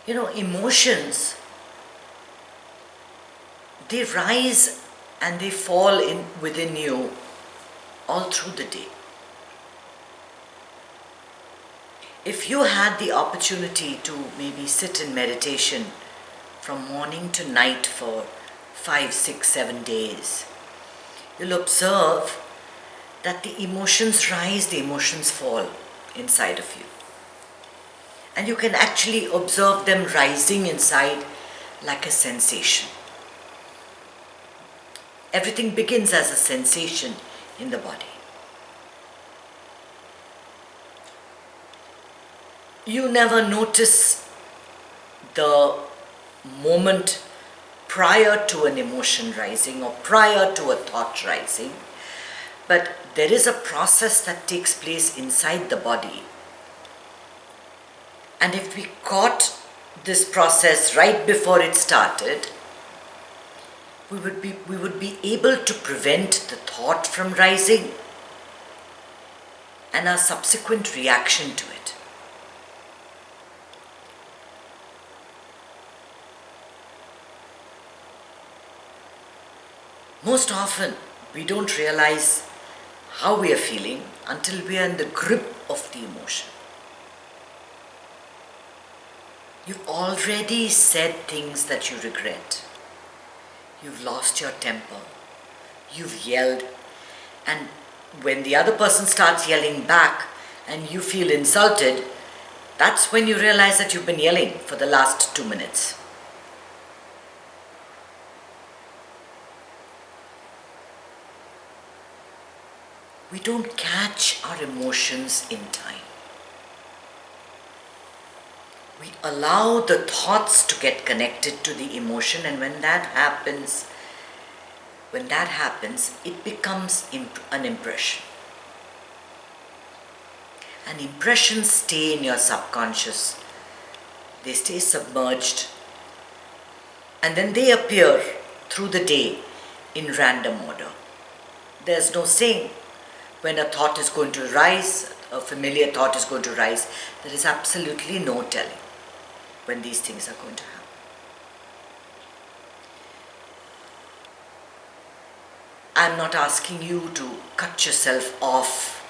Emotions, they rise and they fall in within you all through the day. If you had the opportunity to maybe sit in meditation from morning to night for 5, 6, 7 days, you'll observe that the emotions rise, the emotions fall inside of you. And you can actually observe them rising inside like a sensation. Everything begins as a sensation in the body. You never notice the moment prior to an emotion rising or prior to a thought rising, but there is a process that takes place inside the body. And if we caught this process right before it started, we would be able to prevent the thought from rising and our subsequent reaction to it. Most often, we don't realize how we are feeling until we are in the grip of the emotion. You've already said things that you regret. You've lost your temper. You've yelled. And when the other person starts yelling back and you feel insulted, that's when you realize that you've been yelling for the last 2 minutes. We don't catch our emotions in time. We allow the thoughts to get connected to the emotion, and when that happens, it becomes an impression. And impressions stay in your subconscious. They stay submerged. And then they appear through the day in random order. There's no saying when a thought is going to rise, a familiar thought is going to rise. There is absolutely no telling when these things are going to happen. I'm not asking you to cut yourself off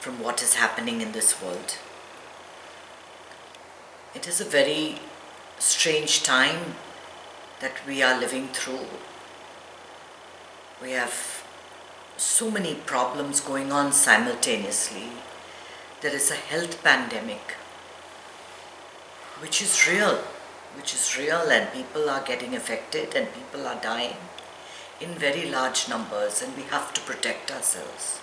from what is happening in this world. It is a very strange time that we are living through. We have so many problems going on simultaneously. There is a health pandemic, which is real, and people are getting affected and people are dying in very large numbers, and we have to protect ourselves.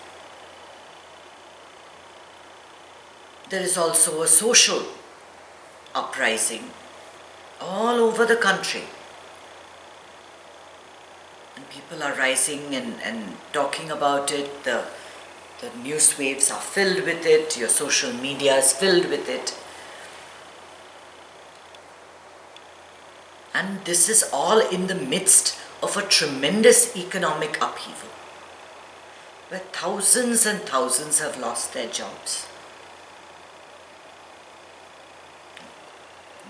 There is also a social uprising all over the country. And people are rising and talking about it. The news waves are filled with it. Your social media is filled with it. And this is all in the midst of a tremendous economic upheaval, where thousands and thousands have lost their jobs.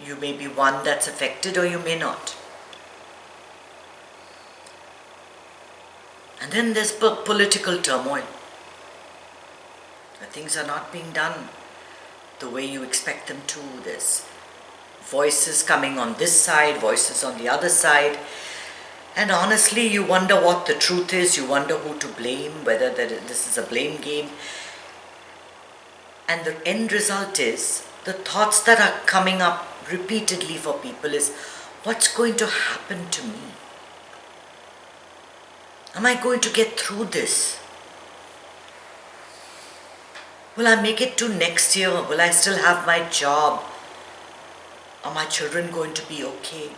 You may be one that's affected, or you may not. And then there's political turmoil. Things are not being done the way you expect them to. There's voices coming on this side, voices on the other side. And honestly, you wonder what the truth is. You wonder who to blame, whether this is a blame game. And the end result is, the thoughts that are coming up repeatedly for people is, what's going to happen to me? Am I going to get through this? Will I make it to next year? Will I still have my job? Are my children going to be okay?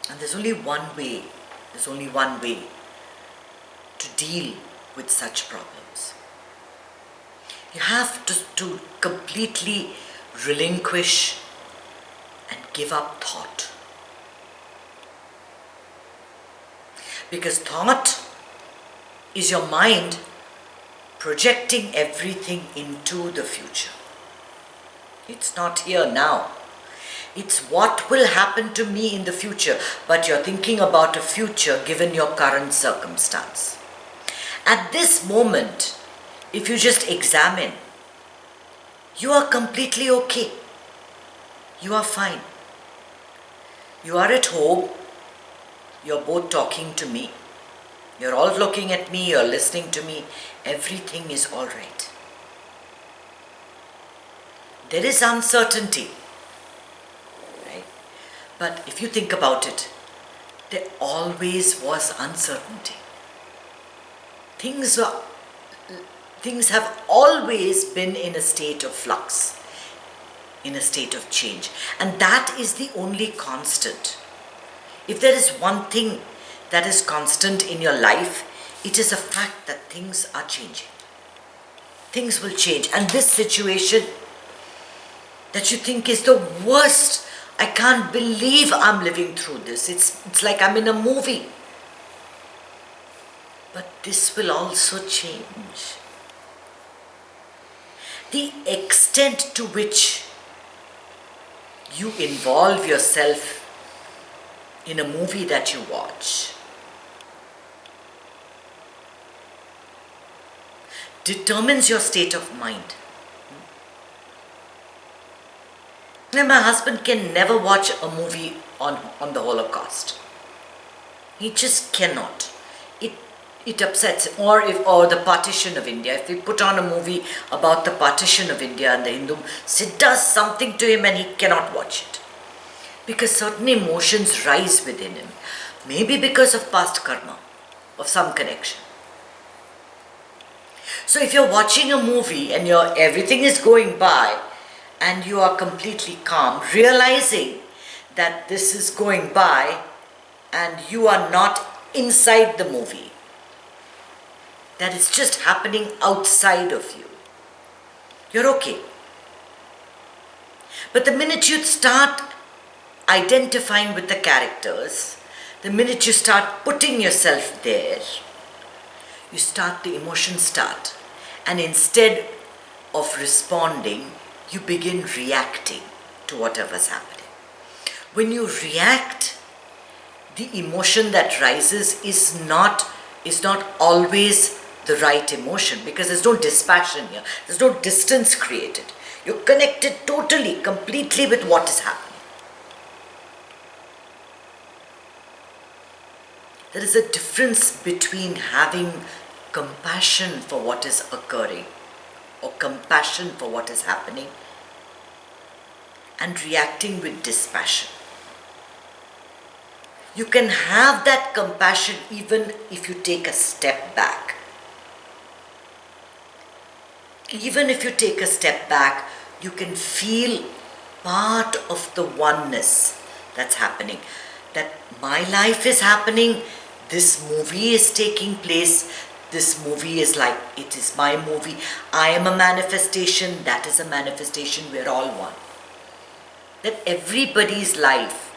And there's only one way to deal with such problems. You have to completely relinquish and give up thought. Because thought is your mind projecting everything into the future. It's not here now. It's what will happen to me in the future, but you're thinking about a future given your current circumstance. At this moment, if you just examine, you are completely okay. You are fine. You are at home. You're both talking to me. You're all looking at me. You're listening to me. Everything is all right. There is uncertainty, right? But if you think about it, there always was uncertainty. Things have always been in a state of flux, in a state of change. And that is the only constant. If there is one thing that is constant in your life, it is the fact that things are changing. Things will change. And this situation that you think is the worst, I can't believe I'm living through this. It's like I'm in a movie. But this will also change. The extent to which you involve yourself in a movie that you watch determines your state of mind. And my husband can never watch a movie on the Holocaust. He just cannot. It upsets him. Or the partition of India. If we put on a movie about the partition of India and the Hindu, it does something to him and he cannot watch it. Because certain emotions rise within him. Maybe because of past karma, of some connection. So if you're watching a movie and everything is going by and you are completely calm, realizing that this is going by and you are not inside the movie, that it's just happening outside of you, you're okay. But the minute you start identifying with the characters, the minute you start putting yourself there, the emotions start. And instead of responding, you begin reacting to whatever's happening. When you react, the emotion that rises is not always the right emotion, because there's no dispassion here. There's no distance created. You're connected totally, completely with what is happening. There is a difference between having compassion for what is occurring or compassion for what is happening and reacting with dispassion. You can have that compassion even if you take a step back. Even if you take a step back, you can feel part of the oneness that's happening. That my life is happening, this movie is taking place, this movie is like, it is my movie, I am a manifestation, that is a manifestation, we're all one. That everybody's life,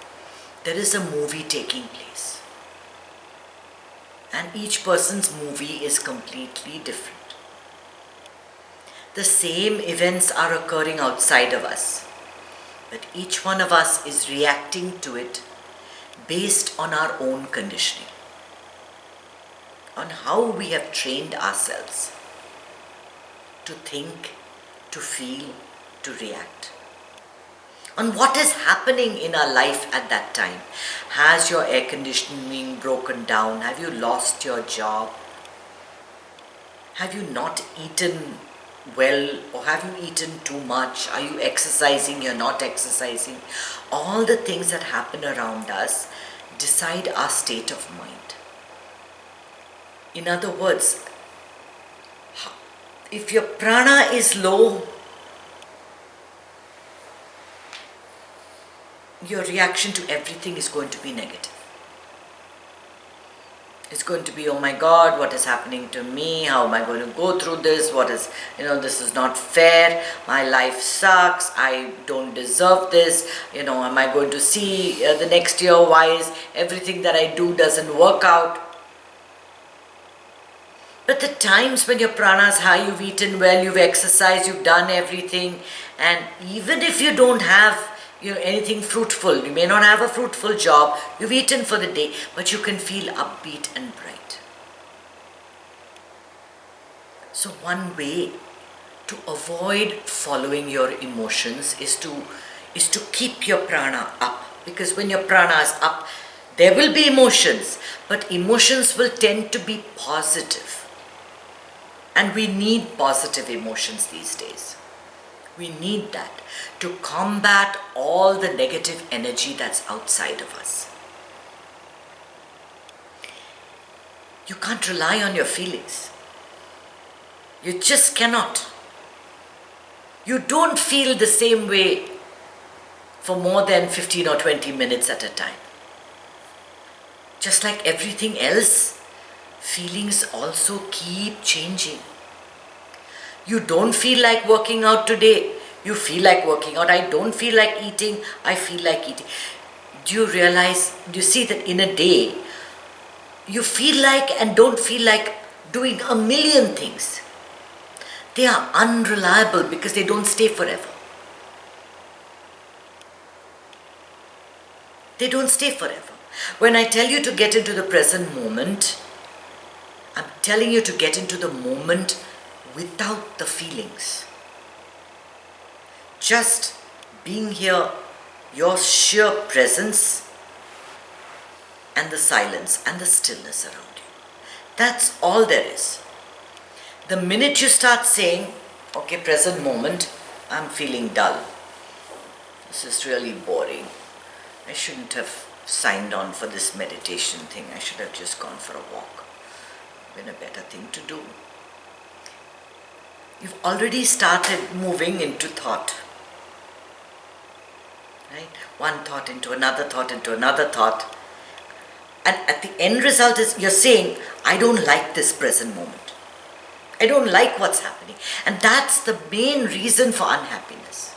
there is a movie taking place. And each person's movie is completely different. The same events are occurring outside of us, but each one of us is reacting to it based on our own conditioning, on how we have trained ourselves to think, to feel, to react, on what is happening in our life at that time. Has your air conditioning broken down? Have you lost your job? Have you not eaten well, or have you eaten too much? Are you exercising? You're not exercising. All the things that happen around us decide our state of mind. In other words, if your prana is low, your reaction to everything is going to be negative. It's going to be, oh my God, what is happening to me? How am I going to go through this? This is not fair. My life sucks. I don't deserve this. Am I going to see the next year? Why is everything that I do doesn't work out? But the times when your prana is high, you've eaten well, you've exercised, you've done everything, and even if you don't have anything fruitful, you may not have a fruitful job, you've eaten for the day, but you can feel upbeat and bright. So one way to avoid following your emotions is to keep your prana up, because when your prana is up, there will be emotions, but emotions will tend to be positive. And we need positive emotions these days. We need that to combat all the negative energy that's outside of us. You can't rely on your feelings. You just cannot. You don't feel the same way for more than 15 or 20 minutes at a time. Just like everything else, feelings also keep changing. You don't feel like working out today, you feel like working out. I don't feel like eating, I feel like eating. Do you see that in a day, you feel like and don't feel like doing a million things. They are unreliable because they don't stay forever. They don't stay forever. When I tell you to get into the present moment, I'm telling you to get into the moment without the feelings. Just being here, your sheer presence and the silence and the stillness around you. That's all there is. The minute you start saying, okay, present moment, I'm feeling dull. This is really boring. I shouldn't have signed on for this meditation thing. I should have just gone for a walk. Been a better thing to do. You've already started moving into thought. Right? One thought into another thought into another thought. And at the end result is you're saying, I don't like this present moment. I don't like what's happening. And that's the main reason for unhappiness.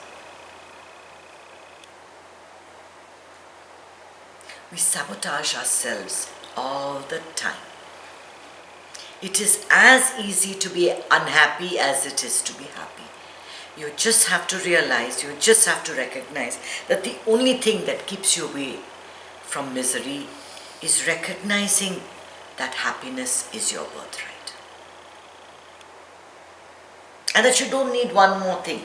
We sabotage ourselves all the time. It is as easy to be unhappy as it is to be happy. You just have to realize, you just have to recognize that the only thing that keeps you away from misery is recognizing that happiness is your birthright. And that you don't need one more thing.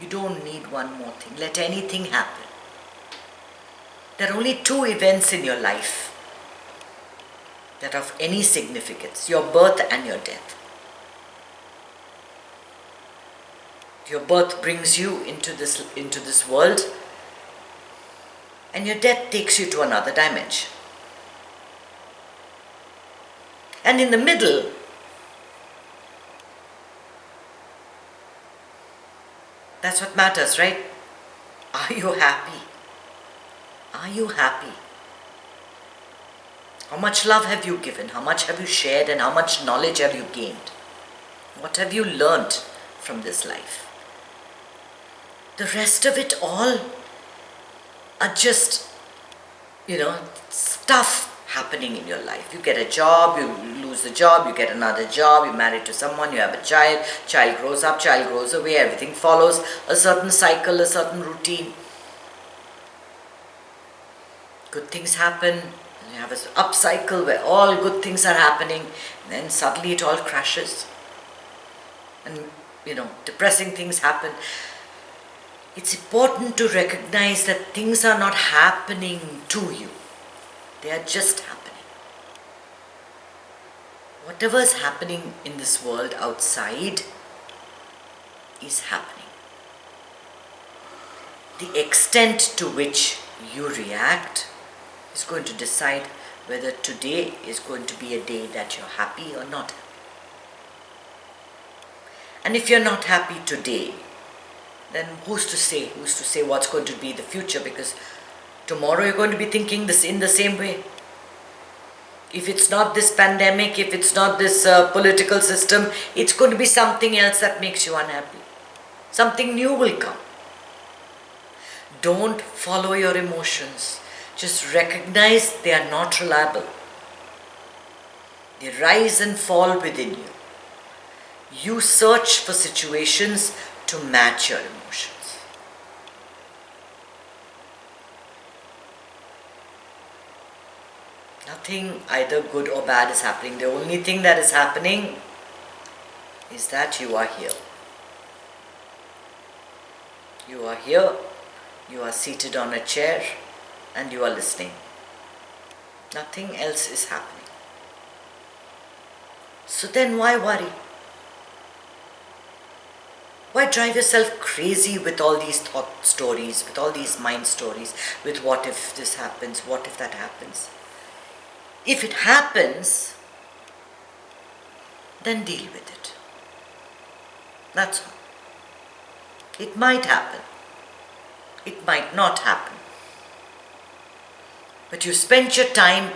You don't need one more thing. Let anything happen. There are only two events in your life that are of any significance: your birth and your death. Your birth brings you into this world, and your death takes you to another dimension. And in the middle, that's what matters, right? Are you happy? Are you happy? How much love have you given? How much have you shared? And how much knowledge have you gained? What have you learnt from this life? The rest of it all are just, stuff happening in your life. You get a job, you lose the job, you get another job, you're married to someone, you have a child grows up, child grows away, everything follows a certain cycle, a certain routine. Good things happen, and you have an up cycle where all good things are happening, and then suddenly it all crashes. And, depressing things happen. It's important to recognize that things are not happening to you. They are just happening. Whatever is happening in this world outside is happening. The extent to which you react is going to decide whether today is going to be a day that you're happy or not happy. And if you're not happy today, then who's to say what's going to be the future, because tomorrow you're going to be thinking this in the same way. If it's not this pandemic, if it's not this political system, it's going to be something else that makes you unhappy. Something new will come. Don't follow your emotions. Just recognize they are not reliable. They rise and fall within you. You search for situations to match your emotions. Nothing either good or bad is happening. The only thing that is happening is that you are here. You are here, you are seated on a chair, and you are listening. Nothing else is happening. So then why worry? Why drive yourself crazy with all these thought stories, with all these mind stories, with what if this happens, what if that happens? If it happens, then deal with it. That's all. It might happen. It might not happen. But you spent your time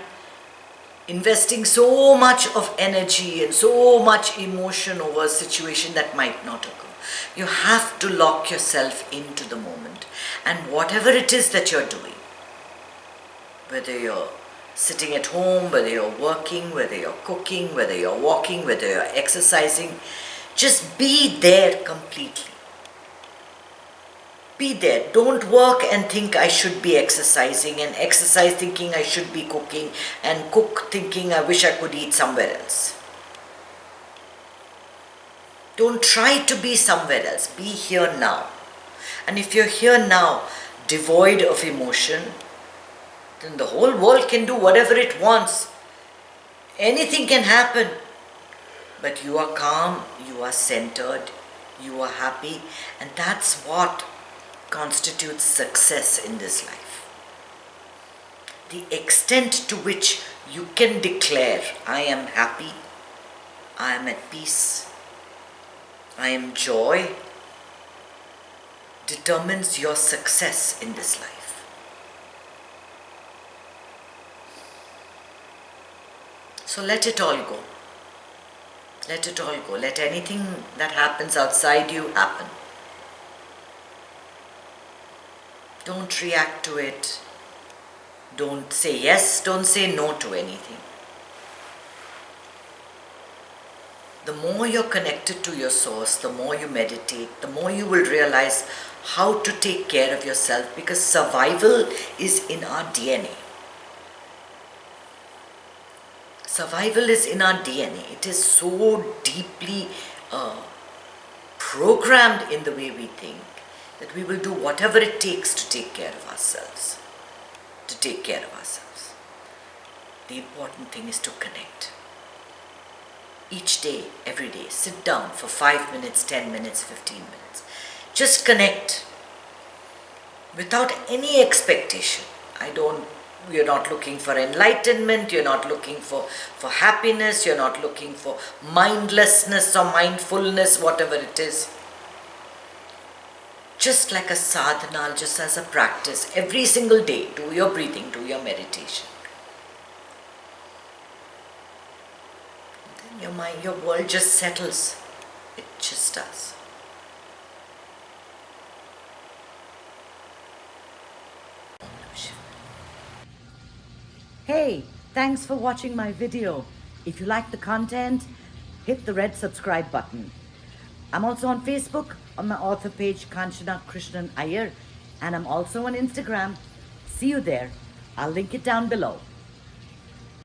investing so much of energy and so much emotion over a situation that might not occur. You have to lock yourself into the moment. And whatever it is that you're doing, whether you're sitting at home, whether you're working, whether you're cooking, whether you're walking, whether you're exercising, just be there completely. Be there. Don't work and think I should be exercising, and exercise thinking I should be cooking, and cook thinking I wish I could eat somewhere else. Don't try to be somewhere else. Be here now. And if you're here now, devoid of emotion, then the whole world can do whatever it wants. Anything can happen. But you are calm, you are centered, you are happy, and that's what constitutes success in this life. The extent to which you can declare, I am happy, I am at peace, I am joy, determines your success in this life. So let it all go. Let it all go. Let anything that happens outside you happen. Don't react to it. Don't say yes, don't say no to anything. The more you're connected to your source, the more you meditate, the more you will realize how to take care of yourself, because survival is in our DNA. Survival is in our DNA. It is so deeply programmed in the way we think that we will do whatever it takes to take care of ourselves. To take care of ourselves. The important thing is to connect. Each day, every day, sit down for 5 minutes, 10 minutes, 15 minutes. Just connect without any expectation. You're not looking for enlightenment, you're not looking for happiness, you're not looking for mindlessness or mindfulness, whatever it is. Just like a sadhana, just as a practice, every single day, do your breathing, do your meditation. And then your mind, your world just settles. It just does. Hey, thanks for watching my video. If you like the content, hit the red subscribe button. I'm also on Facebook on my author page, Kanchana Krishnan Iyer, and I'm also on Instagram. See you there. I'll link it down below.